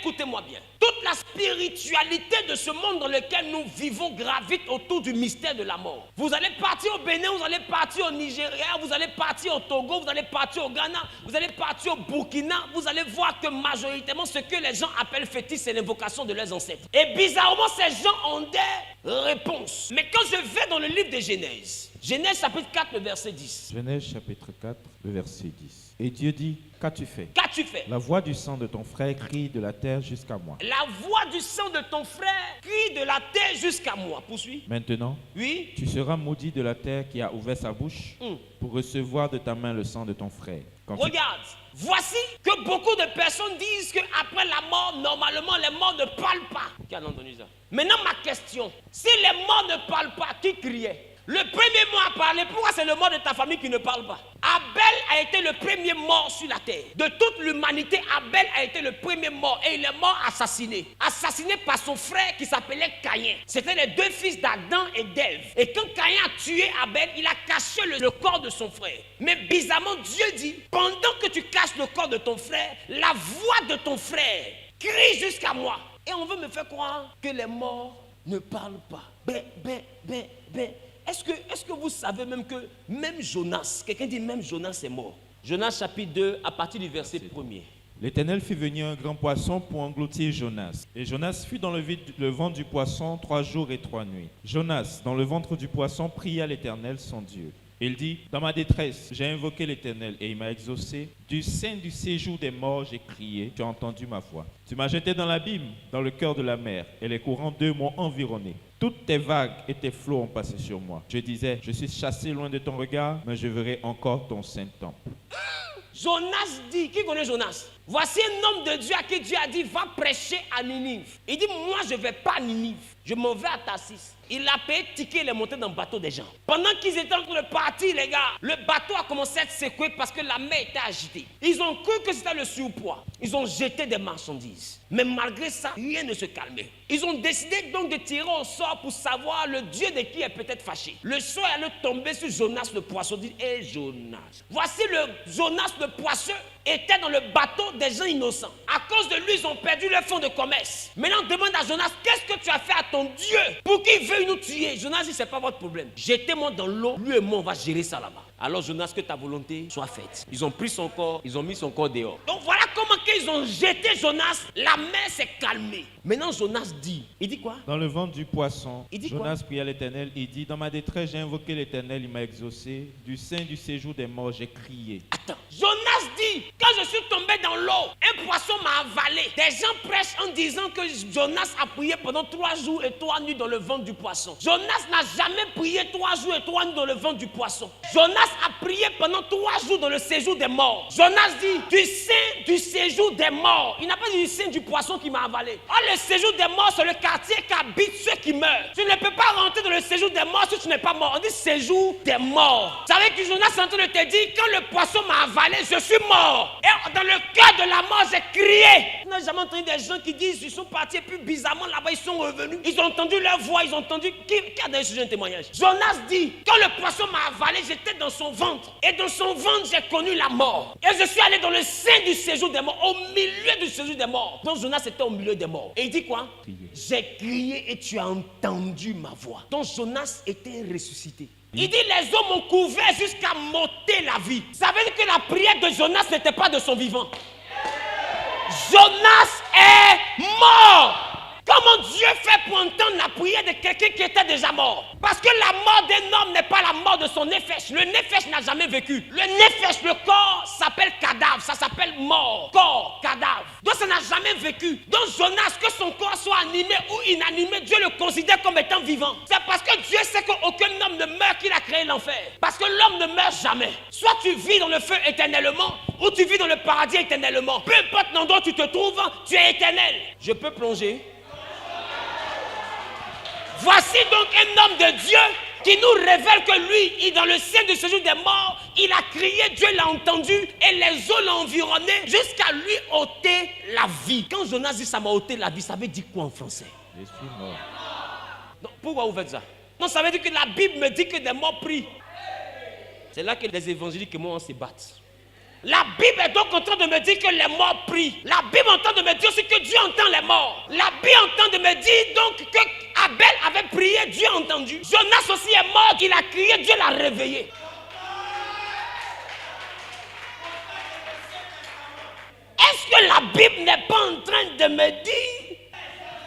Écoutez-moi bien. Toute la spiritualité de ce monde dans lequel nous vivons gravite autour du mystère de la mort. Vous allez partir au Bénin, vous allez partir au Nigeria, vous allez partir au Togo, vous allez partir au Ghana, vous allez partir au Burkina. Vous allez voir que majoritairement ce que les gens appellent fétiche, c'est l'invocation de leurs ancêtres. Et bizarrement, ces gens ont des réponses. Mais quand je vais dans le livre de Genèse, Genèse chapitre 4, le verset 10. Genèse chapitre 4, le verset 10. Et Dieu dit, qu'as-tu fait? Qu'as-tu fait? La voix du sang de ton frère crie de la terre jusqu'à moi. La voix du sang de ton frère crie de la terre jusqu'à moi. Poursuis. Maintenant, Oui. tu seras maudit de la terre qui a ouvert sa bouche pour recevoir de ta main le sang de ton frère. Quand tu- Regarde, voici que beaucoup de personnes disent qu'après la mort, normalement, les morts ne parlent pas. Qui a entendu ça? Maintenant, ma question, si les morts ne parlent pas, qui criait? Le premier mort à parler, pourquoi c'est le mort de ta famille qui ne parle pas? Abel a été le premier mort sur la terre. De toute l'humanité, Abel a été le premier mort et il est mort assassiné. Assassiné par son frère qui s'appelait Caïn. C'était les deux fils d'Adam et d'Ève. Et quand Caïn a tué Abel, il a caché le corps de son frère. Mais bizarrement, Dieu dit, pendant que tu caches le corps de ton frère, la voix de ton frère crie jusqu'à moi. Et on veut me faire croire que les morts ne parlent pas. Est-ce que vous savez même que même Jonas, quelqu'un dit même Jonas est mort. Jonas chapitre 2 à partir du verset 1er. L'Éternel fit venir un grand poisson pour engloutir Jonas. Et Jonas fut dans le ventre du poisson 3 jours et 3 nuits. Jonas, dans le ventre du poisson, pria l'Éternel son Dieu. Il dit, dans ma détresse, j'ai invoqué l'Éternel et il m'a exaucé. Du sein du séjour des morts, j'ai crié, tu as entendu ma voix. Tu m'as jeté dans l'abîme, dans le cœur de la mer, et les courants d'eux m'ont environné. Toutes tes vagues et tes flots ont passé sur moi. Je disais, je suis chassé loin de ton regard, mais je verrai encore ton saint temple. Jonas dit, qui connaît Jonas? Voici un homme de Dieu à qui Dieu a dit, va prêcher à Ninive. Il dit, moi je ne vais pas à Ninive, je m'en vais à Tarsis. Il a payé ticket, il est monté dans le bateau des gens. Pendant qu'ils étaient en train de partir, les gars, le bateau a commencé à être secoué parce que la mer était agitée. Ils ont cru que c'était le surpoids. Ils ont jeté des marchandises. Mais malgré ça, rien ne se calmait. Ils ont décidé donc de tirer au sort pour savoir le Dieu de qui est peut-être fâché. Le sort est allé tomber sur Jonas le poisson. Dit, hé Jonas. Voici le Jonas le poisson était dans le bateau des gens innocents. À cause de lui, ils ont perdu leur fonds de commerce. Maintenant, on demande à Jonas, qu'est-ce que tu as fait à ton Dieu pour qu'il veuille nous tuer? Jonas dit, c'est pas votre problème. Jetez-moi dans l'eau, lui et moi, on va gérer ça là-bas. Alors Jonas, que ta volonté soit faite. Ils ont pris son corps, ils ont mis son corps dehors. Donc voilà comment qu'ils ont jeté Jonas, la mer s'est calmée. Maintenant Jonas dit, il dit quoi? Dans le ventre du poisson, Il dit Jonas quoi? pria l'Éternel, il dit, dans ma détresse, j'ai invoqué l'Éternel, il m'a exaucé. Du sein du séjour des morts, j'ai crié. Attends, Jonas dit, quand je suis tombé dans l'eau, un poisson m'a avalé. Des gens prêchent en disant que Jonas a prié pendant 3 jours et 3 nuits dans le ventre du poisson. Jonas n'a jamais prié 3 jours et 3 nuits dans le ventre du poisson. Jonas a prié pendant 3 jours dans le séjour des morts. Jonas dit, du sein du séjour des morts. Il n'a pas dit du sein du poisson qui m'a avalé. Oh, le séjour des morts, c'est le quartier qu'habitent ceux qui meurent. Tu ne peux pas rentrer dans le séjour des morts si tu n'es pas mort. On dit séjour des morts. Vous savez que Jonas est en train de te dire, quand le poisson m'a avalé, je suis mort. Et dans le cœur de la mort, j'ai crié. On n'a jamais entendu des gens qui disent, ils sont partis et puis bizarrement là-bas, ils sont revenus. Ils ont entendu leur voix, ils ont entendu. Qui a donné ce témoignage? Jonas dit, quand le poisson m'a avalé, j'étais dans son ventre. Et dans son ventre, j'ai connu la mort. Et je suis allé dans le sein du séjour des morts, au milieu du séjour des morts. Donc Jonas était au milieu des morts. Et il dit quoi? J'ai crié et tu as entendu ma voix. Donc Jonas était ressuscité. Il dit, les eaux m'ont couvert jusqu'à m'ôter la vie. Ça veut dire que la prière de Jonas n'était pas de son vivant. Jonas est mort. Comment Dieu fait pour entendre la prière de quelqu'un qui était déjà mort? Parce que la mort d'un homme n'est pas la mort de son nefesh. Le nefesh n'a jamais vécu. Le nefesh, le corps, s'appelle cadavre. Ça s'appelle mort. Corps, cadavre. Donc ça n'a jamais vécu. Donc Jonas, que son corps soit animé ou inanimé, Dieu le considère comme étant vivant. C'est parce que Dieu sait qu'aucun homme ne meurt qu'il a créé l'enfer. Parce que l'homme ne meurt jamais. Soit tu vis dans le feu éternellement, ou tu vis dans le paradis éternellement. Peu importe l'endroit où tu te trouves, tu es éternel. Je peux plonger? Voici donc un homme de Dieu qui nous révèle que lui, dans le sein de ce jour des morts, il a crié, Dieu l'a entendu et les eaux l'ont environné jusqu'à lui ôter la vie. Quand Jonas dit ça m'a ôté la vie, ça veut dire quoi en français? Je suis mort. Non, pourquoi vous faites ça? Non, ça veut dire que la Bible me dit que des morts prient. C'est là que les évangéliques et moi on se battent. La Bible est donc en train de me dire que les morts prient. La Bible est en train de me dire aussi que Dieu entend mort. La Bible est en train de me dire donc que Abel avait prié, Dieu a entendu. Jonas aussi est mort, il a crié, Dieu l'a réveillé. Est-ce que la Bible n'est pas en train de me dire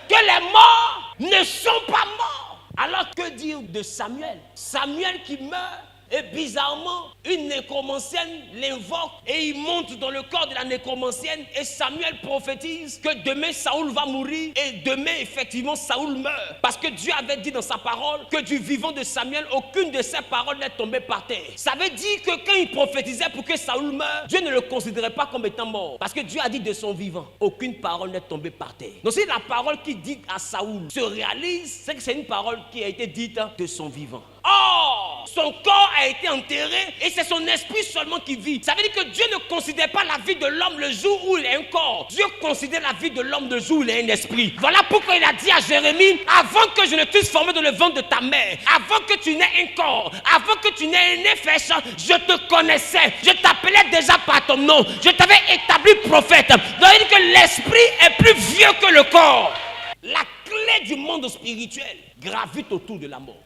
que les morts ne sont pas morts? Alors que dire de Samuel? Samuel qui meurt et bizarrement une nécromancienne l'invoque et il monte dans le corps de la nécromancienne et Samuel prophétise que demain Saoul va mourir et demain effectivement Saoul meurt. Parce que Dieu avait dit dans sa parole que du vivant de Samuel, aucune de ses paroles n'est tombée par terre. Ça veut dire que quand il prophétisait pour que Saoul meure, Dieu ne le considérait pas comme étant mort. Parce que Dieu a dit de son vivant, aucune parole n'est tombée par terre. Donc si la parole qu'il dit à Saoul se réalise, c'est que c'est une parole qui a été dite de son vivant. Or, son corps a été enterré et c'est son esprit seulement qui vit. Ça veut dire que Dieu ne considère pas la vie de l'homme le jour où il a un corps. Dieu considère la vie de l'homme le jour où il a un esprit. Voilà pourquoi il a dit à Jérémie, avant que je ne t'eusse formé dans le ventre de ta mère, avant que tu n'aies un corps, avant que tu n'aies un nefesh, je te connaissais. Je t'appelais déjà par ton nom. Je t'avais établi prophète. Ça veut dire que l'esprit est plus vieux que le corps. La clé du monde spirituel gravite autour de la mort.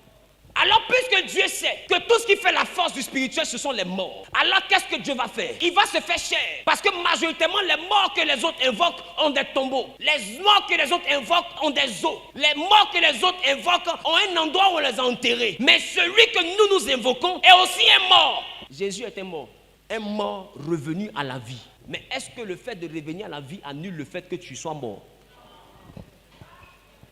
Alors puisque Dieu sait que tout ce qui fait la force du spirituel ce sont les morts, alors qu'est-ce que Dieu va faire? Il va se faire chair. Parce que majoritairement les morts que les autres invoquent ont des tombeaux. Les morts que les autres invoquent ont des os. Les morts que les autres invoquent ont un endroit où on les a enterrés. Mais celui que nous invoquons est aussi un mort. Jésus est un mort revenu à la vie. Mais est-ce que le fait de revenir à la vie annule le fait que tu sois mort?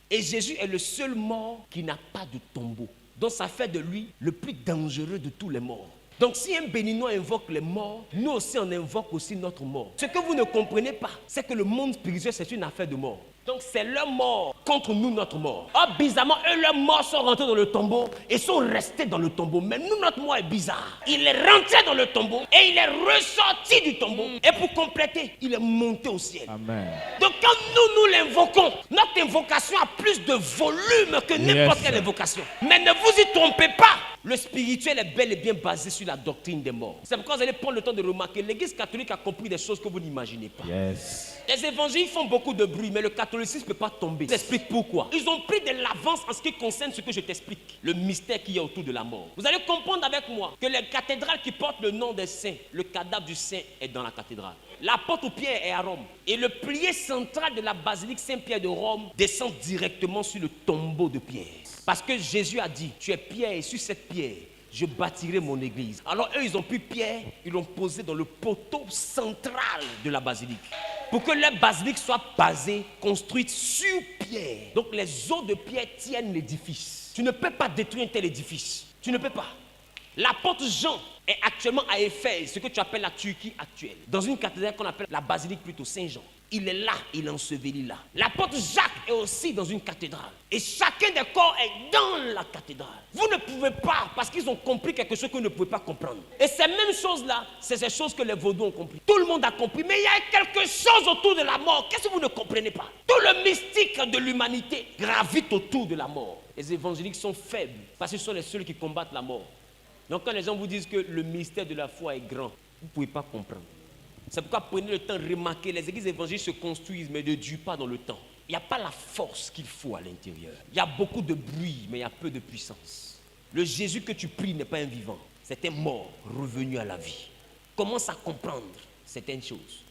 Et Jésus est le seul mort qui n'a pas de tombeau. Donc ça fait de lui le plus dangereux de tous les morts. Donc si un béninois invoque les morts, nous aussi on invoque aussi notre mort. Ce que vous ne comprenez pas, c'est que le monde spirituel c'est une affaire de mort. Donc c'est leur mort contre nous, notre mort. Or bizarrement, eux, leurs morts sont rentrés dans le tombeau et sont restés dans le tombeau. Mais nous, notre mort est bizarre. Il est rentré dans le tombeau et il est ressorti du tombeau. Et pour compléter, il est monté au ciel. Amen. Donc quand nous l'invoquons, notre invocation a plus de volume que n'importe quelle invocation. Mais ne vous y trompez pas. Le spirituel est bel et bien basé sur la doctrine des morts. C'est pourquoi vous allez prendre le temps de remarquer. L'Église catholique a compris des choses que vous n'imaginez pas. Les évangiles font beaucoup de bruit, mais le catholicisme ne peut pas tomber. Je t'explique pourquoi. Ils ont pris de l'avance en ce qui concerne ce que je t'explique. Le mystère qu'il y a autour de la mort. Vous allez comprendre avec moi que les cathédrales qui portent le nom des saints, le cadavre du saint est dans la cathédrale. L'apôtre Pierre est à Rome. Et le pilier central de la basilique Saint-Pierre de Rome descend directement sur le tombeau de Pierre. Parce que Jésus a dit, tu es Pierre et sur cette pierre, je bâtirai mon église. Alors eux, ils ont pris Pierre, ils l'ont posé dans le poteau central de la basilique. Pour que la basilique soit basée, construite sur Pierre. Donc les os de Pierre tiennent l'édifice. Tu ne peux pas détruire un tel édifice. Tu ne peux pas. L'apôtre Jean est actuellement à Éphèse, ce que tu appelles la Turquie actuelle. Dans une cathédrale qu'on appelle la basilique plutôt Saint-Jean. Il est là, il est enseveli là. L'apôtre Jacques est aussi dans une cathédrale. Et chacun des corps est dans la cathédrale. Vous ne pouvez pas, parce qu'ils ont compris quelque chose que vous ne pouvez pas comprendre. Et ces mêmes choses-là, c'est ces choses que les vaudous ont compris. Tout le monde a compris, mais il y a quelque chose autour de la mort. Qu'est-ce que vous ne comprenez pas? Tout le mystique de l'humanité gravite autour de la mort. Les évangéliques sont faibles, parce que ce sont les seuls qui combattent la mort. Donc quand les gens vous disent que le mystère de la foi est grand, vous ne pouvez pas comprendre. C'est pourquoi prenez le temps de remarquer, les églises évangéliques se construisent mais ne durent pas dans le temps. Il n'y a pas la force qu'il faut à l'intérieur. Il y a beaucoup de bruit mais il y a peu de puissance. Le Jésus que tu pries n'est pas un vivant, c'est un mort revenu à la vie. Commence à comprendre certaines choses.